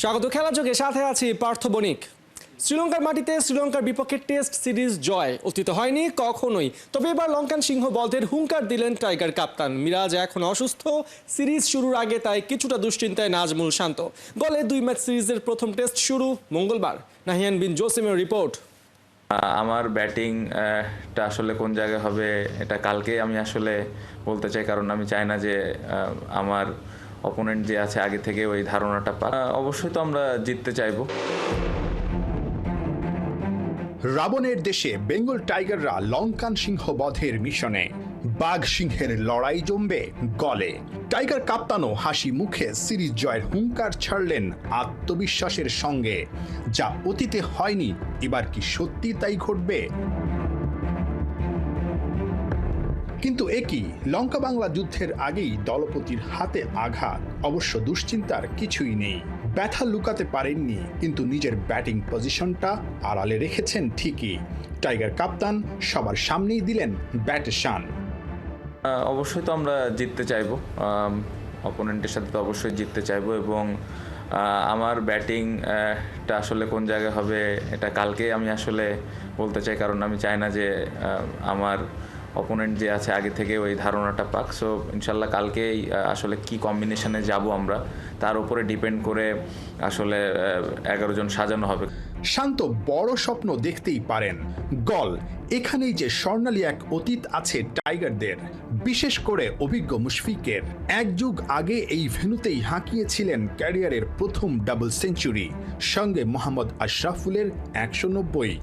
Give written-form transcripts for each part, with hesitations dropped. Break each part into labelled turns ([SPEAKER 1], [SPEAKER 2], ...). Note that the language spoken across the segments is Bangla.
[SPEAKER 1] স্বাগত খেলা যোগে সাথে আছি পার্থ বণিক। শ্রীলঙ্কার মাটিতে শ্রীলঙ্কার বিপক্ষে টেস্ট সিরিজ জয় অতীত হয়নি কখনোই, তবে এবার লঙ্কান সিংহ বলদের হুঙ্কার দিলেন টাইগার কাপ্তান। মিরাজ এখন অসুস্থ, সিরিজ শুরুর আগে তাই কিছুটা দুশ্চিন্তায় নাজমুল শান্ত। গলে 2 ম্যাচ সিরিজের প্রথম টেস্ট শুরু মঙ্গলবার। নাহিয়ান বিন জসিমের রিপোর্ট।
[SPEAKER 2] আমার ব্যাটিংটা আসলে কোন জায়গায় হবে এটা কালকে আমি আসলে বলতে চাই, কারণ আমি চাই না যে আমার অপোনেন্ট যে আছে আগে থেকে ওই ধারণাটা পাক। অবশ্যই তো আমরা জিততে চাইবো।
[SPEAKER 3] রাবণের দেশে বেঙ্গল টাইগাররা লঙ্কান সিংহ বধের মিশনে। বাঘ সিংহের লড়াই জমবে গলে। টাইগার কাপ্তানও হাসি মুখে সিরিজ জয়ের হুঙ্কার ছাড়লেন আত্মবিশ্বাসের সঙ্গে। যা অতীতে হয়নি, এবার কি সত্যি তাই ঘটবে? কিন্তু একই লঙ্কা বাংলা যুদ্ধের আগেই দলপতির হাতে আঘাত। অবশ্য দুশ্চিন্তার কিছুই নেই, ব্যথা লুকাতে পারেননি, কিন্তু নিজের ব্যাটিং পজিশনটা আড়ালে রেখেছেন ঠিকই। টাইগার কাপ্তান সবার সামনেই দিলেন ব্যাটে শান।
[SPEAKER 2] অবশ্যই তো আমরা জিততে চাইবো, অপোনেন্টের সাথে তো অবশ্যই জিততে চাইবো, এবং আমার ব্যাটিংটা আসলে কোন জায়গায় হবে এটা কালকে আমি আসলে বলতে চাই, কারণ আমি চাই না যে আমার অপোনেন্ট যে আছে আগে থেকে ওই ধারণাটা পাক। সো ইনশাল্লাহ কালকেই আসলে কি কম্বিনেশনে যাব আমরা তার উপরে ডিপেন্ড করে আসলে 11 জন সাজানো হবে।
[SPEAKER 3] শান্ত বড় স্বপ্ন দেখতেই পারেন। গল এখানেই যে স্বর্ণালী এক অতীত আছে টাইগারদের, বিশেষ করে অভিজ্ঞ মুশফিকের। এক যুগ আগে এই ভেন্যুতেই হাঁকিয়েছিলেন ক্যারিয়ারের প্রথম ডাবল সেঞ্চুরি, সঙ্গে মোহাম্মদ আশরাফুলের 190।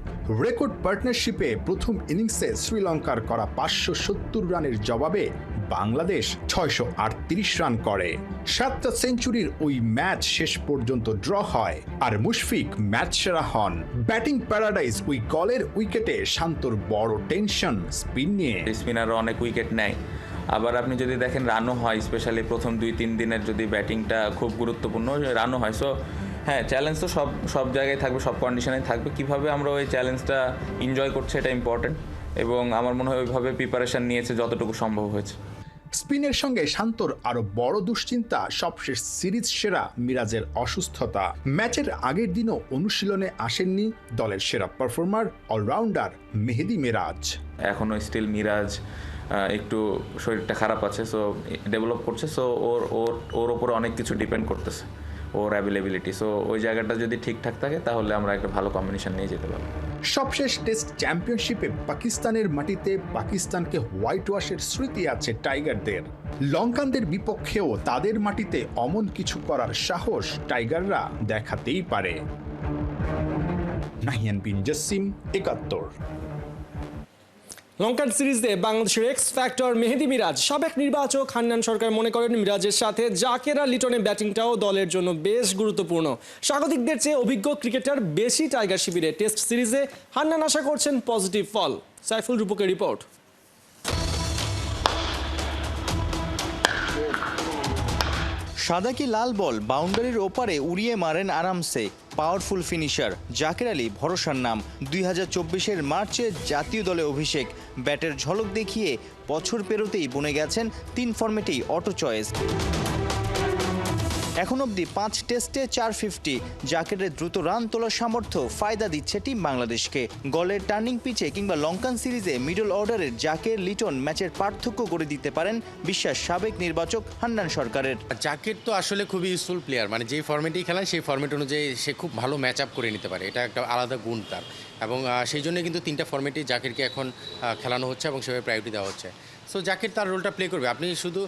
[SPEAKER 3] রেকর্ড পার্টনারশিপে প্রথম ইনিংসে শ্রীলঙ্কার করা 570 রানের জবাবে বাংলাদেশ 638 রান করে। 7টা সেঞ্চুরির ওই ম্যাচ শেষ পর্যন্ত ড্র হয়, আর মুশফিক ম্যাচ সেরা হন। ব্যাটিং প্যারাডাইজ ওই গলের উইকেটে শান্তর বড় টেনশন স্পিন নিয়ে।
[SPEAKER 2] স্পিনাররা অনেক উইকেট নেয়, আবার আপনি যদি দেখেন রানও হয়, স্পেশালি প্রথম 2-3 দিনের যদি ব্যাটিংটা খুব গুরুত্বপূর্ণ, রানও হয়। সো হ্যাঁ, চ্যালেঞ্জ তো সব জায়গায় থাকবে, সব কন্ডিশনেই থাকবে। কিভাবে আমরা ওই চ্যালেঞ্জটা এনজয় করছি এটা ইম্পর্টেন্ট, এবং আমার মনে হয় ওইভাবে প্রিপারেশন নিয়েছে যতটুকু সম্ভব হয়েছে।
[SPEAKER 3] স্পিনের সঙ্গে শান্তর আরো বড় দুশ্চিন্তা সবশেষ সিরিজ সেরা মিরাজের অসুস্থতা। ম্যাচের আগের দিনও অনুশীলনে আসেননি দলের সেরা পারফর্মার অলরাউন্ডার মেহেদী মিরাজ।
[SPEAKER 2] এখনও স্টিল মিরাজ একটু শরীরটা খারাপ আছে, সো ডেভেলপ করছে। সো ওর ওপরে অনেক কিছু ডিপেন্ড করতেছে, ওর অ্যাভেলেবিলিটি। সো ওই জায়গাটা যদি ঠিকঠাক থাকে তাহলে আমরা একটা ভালো কম্বিনেশন নিয়ে যেতে পারবো।
[SPEAKER 3] সবশেষ টেস্ট চ্যাম্পিয়নশিপে পাকিস্তানের মাটিতে পাকিস্তানকে হোয়াইট ওয়াশের স্মৃতি আছে টাইগারদের। লঙ্কানদের বিপক্ষেও তাদের মাটিতে অমন কিছু করার সাহস টাইগাররা দেখাতেই পারে। নাহিয়ান বিন জসিম, 71।
[SPEAKER 1] লঙ্কান সিরিজে বাংলাদেশের এক্স ফ্যাক্টর মেহেদী মিরাজ। সাবেক নির্বাচক হান্নান সরকার মনে করেন মিরাজের সাথে জাকের আর লিটনের ব্যাটিংটাও দলের জন্য বেশ গুরুত্বপূর্ণ। স্বাগতিকদের চেয়ে অভিজ্ঞ ক্রিকেটার বেশি টাইগার শিবিরে। টেস্ট সিরিজে হান্নান আশা করছেন পজিটিভ ফল। সাইফুল রূপকের রিপোর্ট।
[SPEAKER 4] সাদা কি লাল বল বাউন্ডারির ওপারে উড়িয়ে মারেন আরামসে। পাওয়ারফুল ফিনিশার জাকের আলী ভরসার নাম। 2024-এর মার্চে জাতীয় দলে অভিষেক। ব্যাটের ঝলক দেখিয়ে বছর পেরোতেই বনে গেছেন 3 ফরম্যাটেই অটো চয়েস। এখন অবধি 5 টেস্টে 450। জাকেরের দ্রুত রান তোলার সামর্থ্য ফায়দা দিচ্ছে টিম বাংলাদেশকে। গলের টার্নিং পিচে কিংবা লঙ্কান সিরিজে মিডল অর্ডারের জাকের লিটন ম্যাচের পার্থক্য করে দিতে পারেন বিশ্বাস সাবেক নির্বাচক হান্নান সরকারের।
[SPEAKER 5] জাকের তো আসলে খুবই ইউজফুল প্লেয়ার, মানে যেই ফর্মেটেই খেলায় সেই ফর্মেট অনুযায়ী সে খুব ভালো ম্যাচ আপ করে নিতে পারে, এটা একটা আলাদা গুণ তার। এবং সেই জন্য কিন্তু 3টা ফর্মেটেই জাকেরকে এখন খেলানো হচ্ছে এবং সেভাবে প্রায়োরিটি দেওয়া হচ্ছে। সো জাকির তার রোলটা প্লে করবে। আপনি শুধু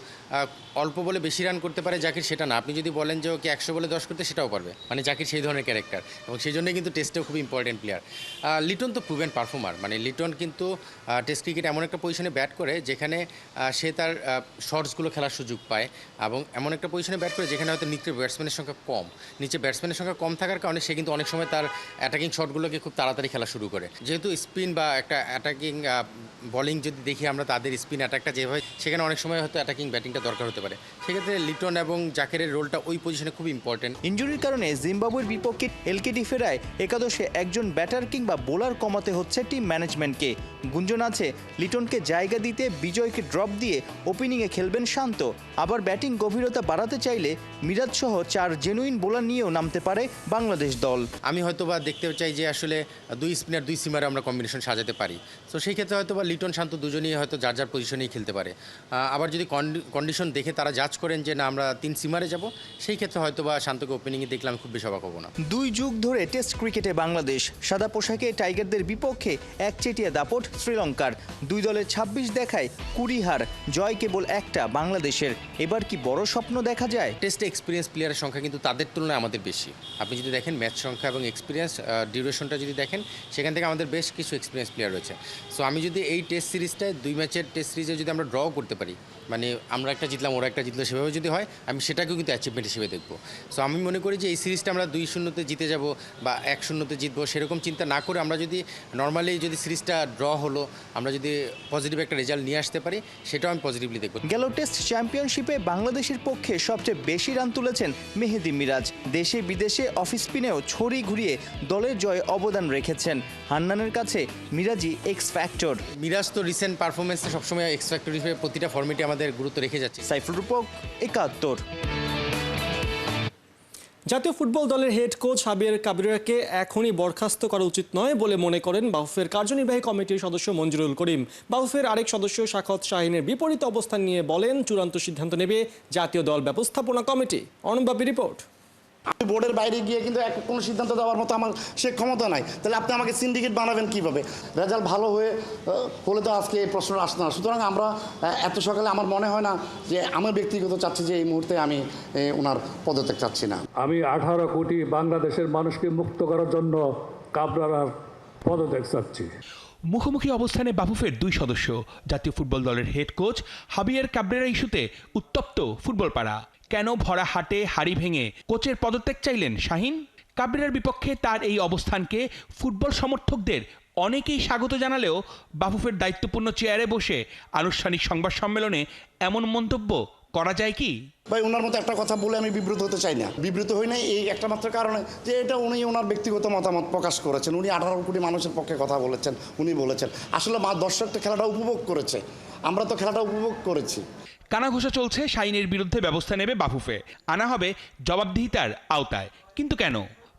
[SPEAKER 5] অল্প বলে বেশি রান করতে পারে জাকির সেটা না, আপনি যদি বলেন যে ওকে 100 বলে 10 করতে সেটাও পারবে, মানে জাকির সেই ধরনের ক্যারেক্টার, এবং সেই জন্যই কিন্তু টেস্টেও খুব ইম্পর্টেন্ট প্লেয়ার। লিটন তো প্রুভেন পারফর্মার, মানে লিটন কিন্তু টেস্ট ক্রিকেট এমন একটা পজিশনে ব্যাট করে যেখানে সে তার শর্টসগুলো খেলার সুযোগ পায়, এবং এমন একটা পজিশনে ব্যাট করে যেখানে হয়তো নিচে ব্যাটসম্যানের সংখ্যা কম থাকার কারণে সে কিন্তু অনেক সময় তার অ্যাটাকিং শটগুলোকে খুব তাড়াতাড়ি খেলা শুরু করে। যেহেতু স্পিন বা একটা অ্যাটাকিং বোলিং যদি দেখি আমরা তাদের স্পিন অ্যাটাকটা যেভাবে, সেখানে অনেক সময় হয়তো অ্যাটাকিং ব্যাটিংটা দরকার হতে পারে। সেক্ষেত্রে লিটন এবং জাকেরের রোলটা ওই পজিশনে খুব ইম্পর্টেন্ট।
[SPEAKER 4] ইনজুরির কারণে জিম্বাবুয়ের বিপক্ষে এলকেডি ফেরায় একাদশে একজন ব্যাটার কিংবা বোলার কমাতে হচ্ছে টিম ম্যানেজমেন্টকে। গুঞ্জন আছে লিটনকে জায়গা দিতে বিজয়কে ড্রপ দিয়ে ওপেনিংয়ে খেলবেন শান্ত। আবার ব্যাটিং গভীরতা বাড়াতে চাইলে মিরাজ সহ 4 জেনুইন বোলার নিয়েও নামতে পারে বাংলাদেশ দল।
[SPEAKER 5] আমি হয়তো বা দেখতে চাই যে আসলে 2 স্পিনার 2 সিমারে আমরা কম্বিনেশন সাজাতে পারি। তো সেই ক্ষেত্রে হয়তো বা লিটন শান্ত দুজনেই হয়তো যার যার পজিশনেই খেলতে পারে। আবার যদি কন্ডিশন দেখে তারা জাজ করেন যে না আমরা 3 সিমারে যাব, সেই ক্ষেত্রে হয়তো বা শান্তকে ওপেনিংয়ে দেখলে আমি খুব বেশি অবাক হব না।
[SPEAKER 4] 2 যুগ ধরে টেস্ট ক্রিকেটে বাংলাদেশ, সাদা পোশাকে টাইগারদের বিপক্ষে একচেটিয়া দাপট শ্রীলঙ্কার। 2 দলের 26 দেখায় 20 হার, জয় কেবল একটা বাংলাদেশের। এবার কি বড় স্বপ্ন দেখা যায়?
[SPEAKER 5] টেস্টে এক্সপিরিয়েন্স প্লেয়ারের সংখ্যা কিন্তু তাদের তুলনায় আমাদের বেশি। আপনি যদি দেখেন ম্যাচ সংখ্যা এবং এক্সপিরিয়েন্স ডিউরেশনটা যদি দেখেন, সেখান থেকে আমাদের বেশ কিছু এক্সপিরিয়েন্স প্লেয়ার রয়েছে। সো আমি যদি এই টেস্ট সিরিজটায় 2 ম্যাচের টেস্ট সিরিজে যদি আমরা ড্র করতে পারি, মানে আমরা একটা জিতলাম ওরা একটা জিতলো, সেভাবে যদি হয় আমি সেটাকেও কিন্তু অ্যাচিভমেন্ট হিসেবে দেখবো। সো আমি মনে করি যে এই সিরিজটা আমরা 2-0 জিতে যাব বা 1-0 জিতবো, সেরকম চিন্তা না করে আমরা যদি নর্মালি যদি সিরিজটা ড্র হলো, আমরা যদি পজিটিভ একটা রেজাল্ট নিয়ে আসতে পারি, সেটাও আমি পজিটিভলি দেখব।
[SPEAKER 4] গেল টেস্ট চ্যাম্পিয়নশিপে বাংলাদেশের পক্ষে সবচেয়ে বেশি রান তুলেছেন মেহেদী মিরাজ। দেশে বিদেশে অফ স্পিনেও ছড়ি ঘুরিয়ে দলের জয়ে অবদান রেখেছেন। হান্নানের কাছে মিরাজই এক্স ফ্যাক্টর।
[SPEAKER 5] মিরাজ তো রিসেন্ট পারফরমেন্সে সবসময় এক্স ফ্যাক্টর হিসেবে প্রতিটা ফর্মেটে আমাদের গুরুত্ব রেখে যাচ্ছে।
[SPEAKER 4] সাইফুল রূপক, 71।
[SPEAKER 1] জাতীয় ফুটবল দলের হেড কোচ হাবিয়ার কাবরেরাকে এখনই বরখাস্ত করা উচিত নয় বলে মনে করেন বাফুফের কার্যনির্বাহী কমিটির সদস্য মঞ্জুরুল করিম। বাফুফের আরেক সদস্য সাখাওয়াত শাহীনের বিপরীত অবস্থান নিয়ে বলেন, চূড়ান্ত সিদ্ধান্ত নেবে জাতীয় দল ব্যবস্থাপনা কমিটি। অনবাবী রিপোর্ট।
[SPEAKER 6] আমি বোর্ডের বাইরে গিয়ে কিন্তু কোনো সিদ্ধান্ত দেওয়ার মতো আমার সে ক্ষমতা নাই। তাহলে আপনি আমাকে সিন্ডিকেট বানাবেন কীভাবে? রেজাল্ট ভালো হলে তো আজকে এই প্রশ্ন আসতো না। সুতরাং আমরা এত সকালে আমার মনে হয় না যে আমার ব্যক্তিগত চাচ্ছি যে এই মুহূর্তে আমি ওনার পদত্যাগ চাচ্ছি না।
[SPEAKER 7] আমি 18 কোটি বাংলাদেশের মানুষকে মুক্ত করার জন্য কাবরেরার পদত্যাগ চাচ্ছি।
[SPEAKER 8] মুখোমুখি অবস্থানে বাফুফের 2 সদস্য। জাতীয় ফুটবল দলের হেড কোচ হাবিয়ার কাবরেরা ইস্যুতে উত্তপ্ত ফুটবল পাড়া। কেন ভরা হাটে হাড়ি ভেঙে কোচের পদত্যাগ চাইলেন শাহীন? কাবরেরার বিপক্ষে তার এই অবস্থানকে ফুটবল সমর্থকদের অনেকেই স্বাগত জানালেও বাফুফের দায়িত্বপূর্ণ চেয়ারে বসে আনুষ্ঠানিক সংবাদ সম্মেলনে এমন মন্তব্য করা যায় কি?
[SPEAKER 6] ভাই, ওনার মতো একটা কথা বলে আমি বিব্রত হতে চাই না। বিব্রত হই না এই একটা মাত্র কারণে যে এটা উনি ওনার ব্যক্তিগত মতামত প্রকাশ করেছেন। উনি 18 কোটি মানুষের পক্ষে কথা বলেছেন। উনি বলেছেন আসলে দর্শকটা খেলাটা উপভোগ করেছে, আমরা তো খেলাটা উপভোগ করেছি।
[SPEAKER 8] কানাঘুষা চলছে শাহীনের বিরুদ্ধে ব্যবস্থা নেবে বাফুফে, আনা হবে জবাবদিহিতার আওতায়। কিন্তু কেন?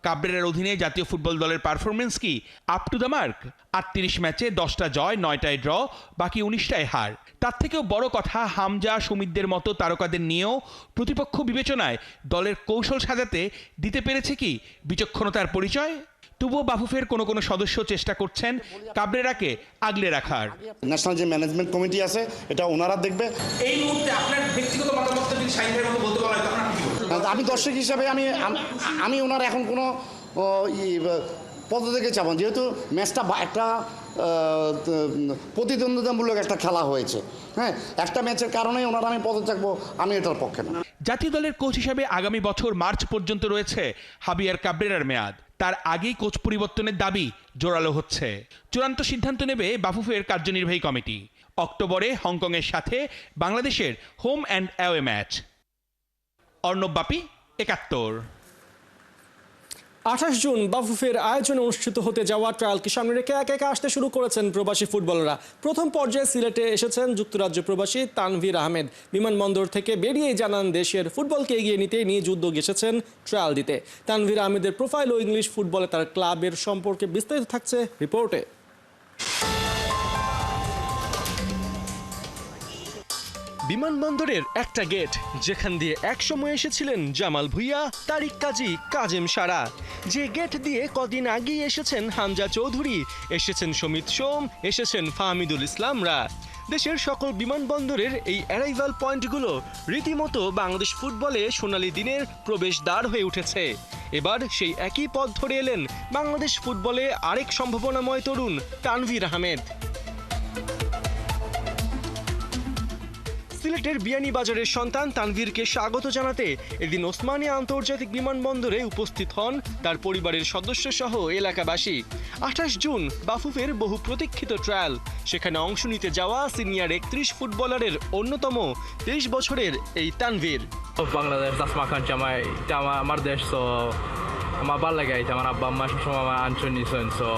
[SPEAKER 8] কাবরেরার অধীনে জাতীয় ফুটবল দলের পারফরমেন্স কি আপ টু দ্য মার্ক? 38 ম্যাচে 10টা জয়, 9টায় ড্র, বাকি 19টায় হার। তার থেকেও বড় কথা, হামজা, সুমিতদের মতো তারকাদের নিয়েও প্রতিপক্ষ বিবেচনায় দলের কৌশল সাজাতে দিতে পেরেছে কি বিচক্ষণতার পরিচয়? তবুও বাফুফের কোনো সদস্য চেষ্টা করছেন কাবরেরাকে আগলে রাখার।
[SPEAKER 6] ন্যাশনাল যে ম্যানেজমেন্ট কমিটি আছে এটা ওনারা দেখবে।
[SPEAKER 8] এই মুহূর্তে আপনার ব্যক্তিগত মতামতটা যদি শাহীনের মতো বলতে বলা হয় তখন আপনি কি বলবেন?
[SPEAKER 6] আমি দর্শক হিসাবে আমি ওনার এখন কোনো পদত্যাগে চাবো, যেহেতু ম্যাচটা একটা প্রতিদ্বন্দ্বিতামূলক একটা খেলা হয়েছে। হ্যাঁ, একটা ম্যাচের কারণেই ওনারা আমি পদত্যাগ চাইবো, আমি এটার পক্ষে না।
[SPEAKER 8] জাতীয় দলের কোচ হিসেবে আগামী বছর মার্চ পর্যন্ত রয়েছে হাবিয়ার কাবরেরার মেয়াদ। তার আগেই কোচ পরিবর্তনের দাবি জোরালো হচ্ছে। চূড়ান্ত সিদ্ধান্ত নেবে বাফুফের কার্যনির্বাহী কমিটি। অক্টোবরে হংকংয়ের সাথে বাংলাদেশের home and away match. Arnab Bapi, 71।
[SPEAKER 1] 28 June বাফুফের আয়োজনে অনুষ্ঠিত হতে যাওয়া ট্রায়ালকে সামনে রেখে একে একে আসতে শুরু করেছেন প্রবাসী ফুটবলাররা। প্রথম পর্যায়ে সিলেটে এসেছেন যুক্তরাজ্য প্রবাসী তানভীর আহমেদ। বিমানবন্দর থেকে বেরিয়েই জানান দেশের ফুটবলকে এগিয়ে নিতে নিজ উদ্যোগ এসেছেন ট্রায়াল দিতে। তানভীর আহমেদের প্রোফাইল ও ইংলিশ ফুটবলে তার ক্লাবের সম্পর্কে বিস্তারিত থাকছে রিপোর্টে।
[SPEAKER 9] বিমানবন্দরের একটা গেট যেখান দিয়ে একসময় এসেছিলেন জামাল ভুঁইয়া, তারিক কাজী, কাজেম সারা। যে গেট দিয়ে কদিন আগেই এসেছেন হামজা চৌধুরী, এসেছেন সমিত সোম, এসেছেন ফাহমিদুল ইসলামরা। দেশের সকল বিমানবন্দরের এই অ্যারাইভাল পয়েন্টগুলো রীতিমতো বাংলাদেশ ফুটবলে সোনালী দিনের প্রবেশদ্বার হয়ে উঠেছে। এবার সেই একই পথ ধরে এলেন বাংলাদেশ ফুটবলে আরেক সম্ভাবনাময় তরুণ তানভীর আহমেদ। সিলেটের বিয়ানীবাজারের সন্তান তানভীরকে স্বাগত জানাতে এদিন ওসমানিয়া আন্তর্জাতিক বিমানবন্দরে উপস্থিত হন তার পরিবারের সদস্য সহ এলাকাবাসী। 28 জুন বাফুফের বহু প্রতীক্ষিত ট্রায়াল, সেখানে অংশ নিতে যাওয়া সিনিয়র 31 ফুটবলারের অন্যতম 23 বছরের এই তানভীর।
[SPEAKER 10] বাংলাদেশ দাসমা কাঞ্চা আমার দেশ, তো আমার ভালো লাগে। আমার আব্বা আম্মা সবসময় আমার আনসার নিয়েছেন। সো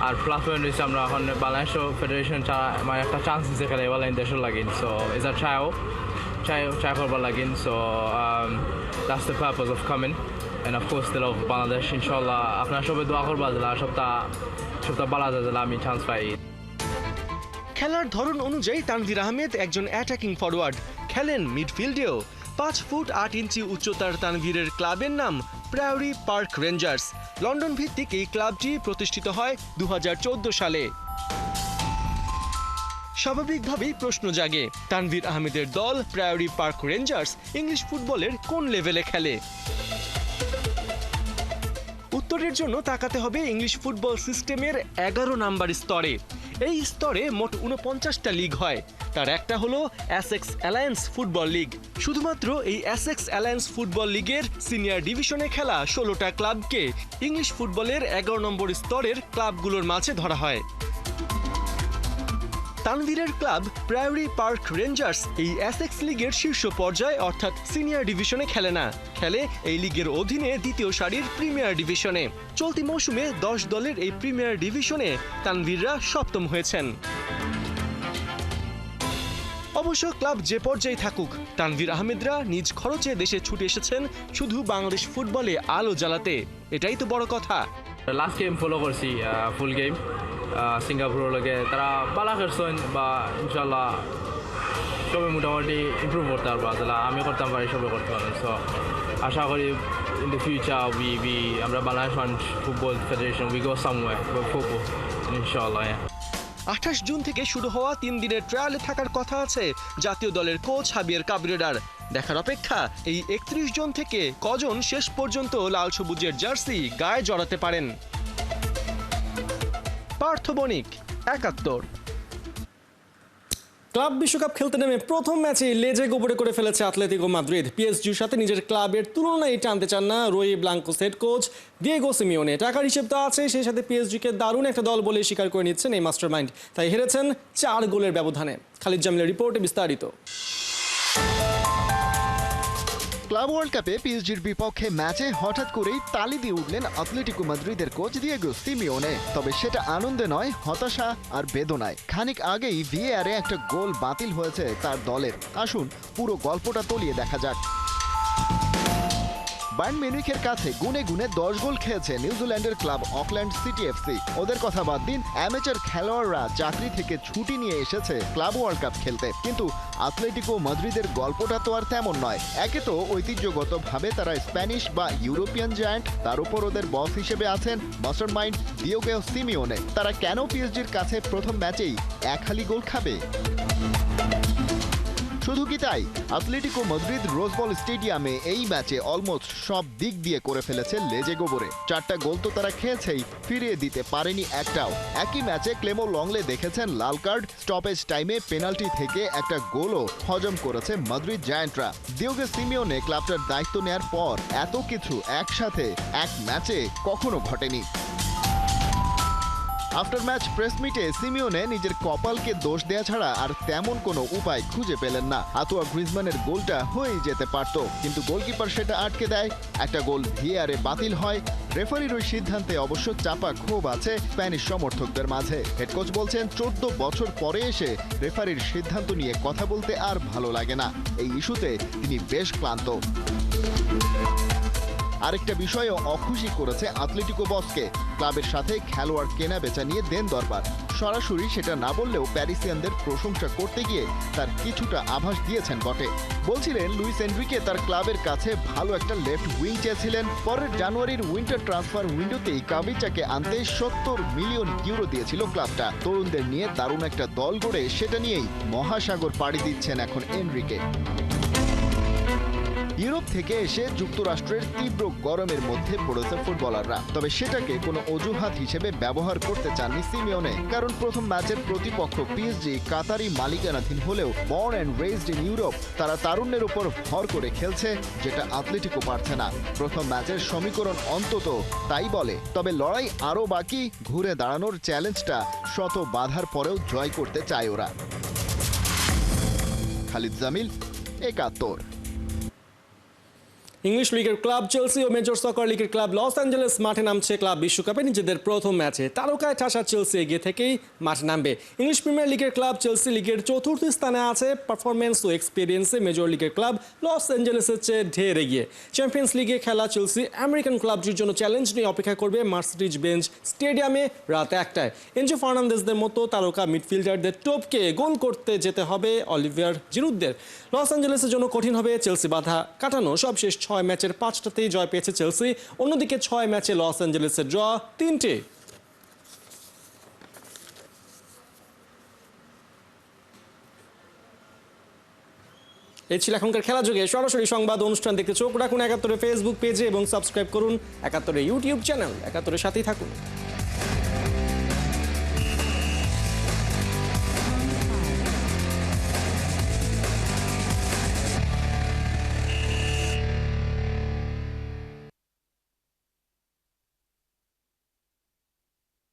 [SPEAKER 10] আর প্লাস পয়েন্ট হচ্ছে আমরা এখন বাংলাদেশ ফেডারেশন মানে একটা চান্স দিতে খেলে বলেন দেশের লাগিন। সো এটা চাই করবার লাগিন। So that's the purpose of coming and of course দিল বাংলাদেশ ইনশাল্লাহ আপনারা সবাই দোয়া করবা দিলা সপ্তাহ বালা দিলা আমি চান্স পাই।
[SPEAKER 9] খেলার ধরন অনুযায়ী তানভীর আহমেদ একজন অ্যাটাকিং ফরওয়ার্ড, খেলেন মিডফিল্ডেও। 5 ফুট 8 ইঞ্চি উচ্চতার তানভীরের ক্লাবের নাম প্রায়োরি পার্ক রেঞ্জার্স। লন্ডন ভিত্তিক এই ক্লাবটি প্রতিষ্ঠিত হয় 2014 সালে। স্বাভাবিকভাবেই প্রশ্ন জাগে, তানভীর আহমেদের দল প্রায়োরি পার্ক রেঞ্জার্স ইংলিশ ফুটবলের কোন লেভেলে খেলে? উত্তরের জন্য তাকাতে হবে ইংলিশ ফুটবল সিস্টেমের 11 নাম্বার স্তরে। এই স্তরে মোট 49টা লিগ হয়, তার একটা হলো এসেক্স অ্যালায়েন্স ফুটবল লিগ। শুধুমাত্র এই এসেক্স অ্যালায়েন্স ফুটবল লিগের সিনিয়র ডিভিশনে খেলা 16টা ক্লাবকে ইংলিশ ফুটবলের 11 নম্বর স্তরের ক্লাবগুলোর মাঝে ধরা হয়। তানভীরের ক্লাব প্রায়োরি পার্ক রেঞ্জার্স এই এসেক্স লিগের শীর্ষ পর্যায়ে অর্থাৎ সিনিয়র ডিভিশনে খেলে না, খেলে এই লিগের অধীনে দ্বিতীয় সারির প্রিমিয়ার ডিভিশনে। চলতি মৌসুমে 10 দলের এই প্রিমিয়ার ডিভিশনে তানভীররা সপ্তম হয়েছেন। অবশ্য ক্লাব যে পর্যায়ে থাকুক, তানভীর আহমেদরা নিজ খরচে দেশে ছুটে এসেছেন শুধু বাংলাদেশ ফুটবলে আলো জ্বালাতে, এটাই তো বড় কথা।
[SPEAKER 10] লাস্ট গেম ফলো করছি ফুল গেম সিঙ্গাপুরের লগে, তারা পালা করছেন বা ইনশাল্লাহ সবাই মোটামুটি ইমপ্রুভ করতে পারবো, তাহলে আমি করতাম পারি সবাই করতে পারেন। সো আশা করি ইন দ্য ফিউচার আমরা Bangladesh football federation we go somewhere football ইনশাল্লাহ।
[SPEAKER 9] 28 জুন থেকে শুরু হওয়া 3 দিনের ট্রায়ালে থাকার কথা আছে জাতীয় দলের কোচ হাবিয়ার কাবরেরার। দেখার অপেক্ষা এই 31 জন থেকে কজন শেষ পর্যন্ত লাল সবুজের জার্সি গায়ে জড়াতে পারেন। পার্থ বণিক, 71।
[SPEAKER 1] ক্লাব বিশ্বকাপ খেলতে নেমে প্রথম ম্যাচে লেজে গোবরে করে ফেলেছে আতলেতিকো মাদ্রিদ। পিএসজির সাথে নিজের ক্লাবের তুলনায় টানতে চান না Rojiblancos head coach Diego Simeone. টাকার হিসেব তো আছে, সেই সাথে পিএসজিকে দারুণ একটা দল বলে স্বীকার করে নিচ্ছেন এই মাস্টারমাইন্ড। তাই হেরেছেন 4 গোলের ব্যবধানে। খালিদ জামিলের রিপোর্টে বিস্তারিত।
[SPEAKER 11] ক্লাব ওয়ার্ল্ড কাপে পিএসজির বিপক্ষে ম্যাচে হঠাৎ করেই তালি দিয়ে উঠলেন আতলেটিকো মাদ্রিদের কোচ দিয়েগো সিমিওনে। তবে সেটা আনন্দে নয়, হতাশা আর বেদনায়। খানিক আগেই ভিএআরে একটা গোল বাতিল হয়েছে তার দলের। আসুন পুরো গল্পটা তলিয়ে দেখা যাক। বায়ার্ন মিউনিখের কাছে গুনে গুনে 10 গোল খেয়েছে নিউজিল্যান্ডের ক্লাব অকল্যান্ড সিটি এফসি। ওদের কথা বাদ দিন, অ্যামেচার খেলোয়াড়রা চাকরি থেকে ছুটি নিয়ে এসেছে ক্লাব ওয়ার্ল্ড কাপ খেলতে। কিন্তু আতলেটিকো মাদ্রিদের গল্পটা তো আর তেমন নয়। একে তো ঐতিহ্যগতভাবে তারা স্প্যানিশ বা ইউরোপিয়ান জায়ান্ট, তার উপর ওদের বস হিসেবে আছেন মাস্টারমাইন্ড দিয়েগো সিমিওনে। তারা কেন পিএসজির কাছে প্রথম ম্যাচেই 1 হালি গোল খাবে? শুধু কি তাই, আতলেটিকো মাদ্রিদ রোজবল স্টেডিয়ামে এই ম্যাচে অলমোস্ট সব দিক দিয়ে করে ফেলেছে লেজে গোবরে। 4টা গোল তো তারা খেয়েছেই, ফিরিয়ে দিতে পারেনি একটাও। একই ম্যাচে ক্লেমো লংলে দেখেছেন লাল কার্ড, স্টপেজ টাইমে পেনাল্টি থেকে একটা গোলও হজম করেছে মাদ্রিদ জায়ান্টরা। দিয়েগো সিমিওনে ক্লাবটার দায়িত্ব নেয়ার পর এত কিছু একসাথে এক ম্যাচে কখনো ঘটেনি। আফটার ম্যাচ প্রেস মিটে সিমিওনে নিজের কপালকে দোষ দেয়া ছাড়া আর তেমন কোনো উপায় খুঁজে পেলেন না। আতোয়া গ্রিজমানের গোলটা হয়েই যেতে পারত, কিন্তু গোলকিপার সেটা আটকে দেয়। একটা গোল ভিএআরে বাতিল হয়। রেফারির ওই সিদ্ধান্তে অবশ্য চাপা ক্ষোভ আছে স্প্যানিশ সমর্থকদের মাঝে। হেড কোচ বলছেন 14 বছর পরে এসে রেফারির সিদ্ধান্ত নিয়ে কথা বলতে আর ভালো লাগে না। এই ইস্যুতে তিনি বেশ ক্লান্ত। আরেকটা বিষয়ও অখুশি করেছে আতলেটিকো বসকে, ক্লাবের সাথে খেলোয়াড় কেনা বেচা নিয়ে দেন দরবার। সরাসরি সেটা না বললেও প্যারিসিয়ানদের প্রশংসা করতে গিয়ে তার কিছুটা আভাস দিয়েছেন বটে। বলছিলেন লুইস এনরিকে তার ক্লাবের কাছে ভালো একটা লেফট উইং চেয়েছিলেন। পরের জানুয়ারির উইন্টার ট্রান্সফার উইন্ডোতেই কাবিচাকে আনতে 70 মিলিয়ন ইউরো দিয়েছিল ক্লাবটা। তরুণদের নিয়ে দারুণ একটা দল গড়ে সেটা নিয়েই মহাসাগর পাড়ি দিচ্ছেন এখন এনরিকে। ইউরোপ থেকে এসে যুক্তরাষ্ট্রের তীব্র গরমের মধ্যে পড়েছে ফুটবলাররা, তবে সেটাকে কোনো অজুহাত হিসেবে ব্যবহার করতে চাননি সিমিওনে। কারণ প্রথম ম্যাচের প্রতিপক্ষ পিএসজি কাতারি মালিকানাধীন হলেও born and raised in Europe, তারা তারুণ্যের উপর ভর করে খেলছে, যেটা আতলেটিকো পারছে না। প্রথম ম্যাচের সমীকরণ অন্তত তাই বলে, তবে লড়াই আরও বাকি। ঘুরে দাঁড়ানোর চ্যালেঞ্জটা শত বাধার পরেও জয় করতে চায় ওরা। খালিদ জামিল, ৭১।
[SPEAKER 1] ইংলিশ লিগের ক্লাব চেলসি ও মেজর সকার লিগের ক্লাব লস অ্যাঞ্জেলেস মাঠে নামছে ক্লাব বিশ্বকাপে নিজেদের প্রথম ম্যাচে। তারকায় ঠাসা চেলসি এগিয়ে থেকেই মাঠে নামবে। ইংলিশ প্রিমিয়ার লিগের ক্লাব চেলসি লিগের চতুর্থ স্থানে আছে, পারফরমেন্স ও এক্সপিরিয়েন্সে মেজর লিগের ক্লাব লস অ্যাঞ্জেলেসের চেয়ে ঢের এগিয়ে। চ্যাম্পিয়ন্স লিগে খেলা চেলসি আমেরিকান ক্লাবটির জন্য চ্যালেঞ্জ নিয়ে অপেক্ষা করবে মার্সিডিজ বেঞ্চ স্টেডিয়ামে রাত ১টায়। এনজো ফার্নান্দেজদের মতো তারকা মিডফিল্ডারদের টপকে গোল করতে যেতে হবে অলিভিয়ার জিরুদের। লস অ্যাঞ্জেলেসের জন্য কঠিন হবে চেলসি বাধা কাটানো। সবশেষ ৬ ম্যাচের ৫টাতেই জয় পেয়েছে চেলসি, অন্যদিকে ৬ ম্যাচে লস অ্যাঞ্জেলেসের ড্র ৩টে। এই ছিল এখনকার খেলা যুগে সরাসরি সংবাদ অনুষ্ঠান দেখতে চোখ রাখুন ৭১ ফেসবুক পেজে এবং সাবস্ক্রাইব করুন ৭১ ইউটিউব চ্যানেল। ৭১ সাথেই থাকুন।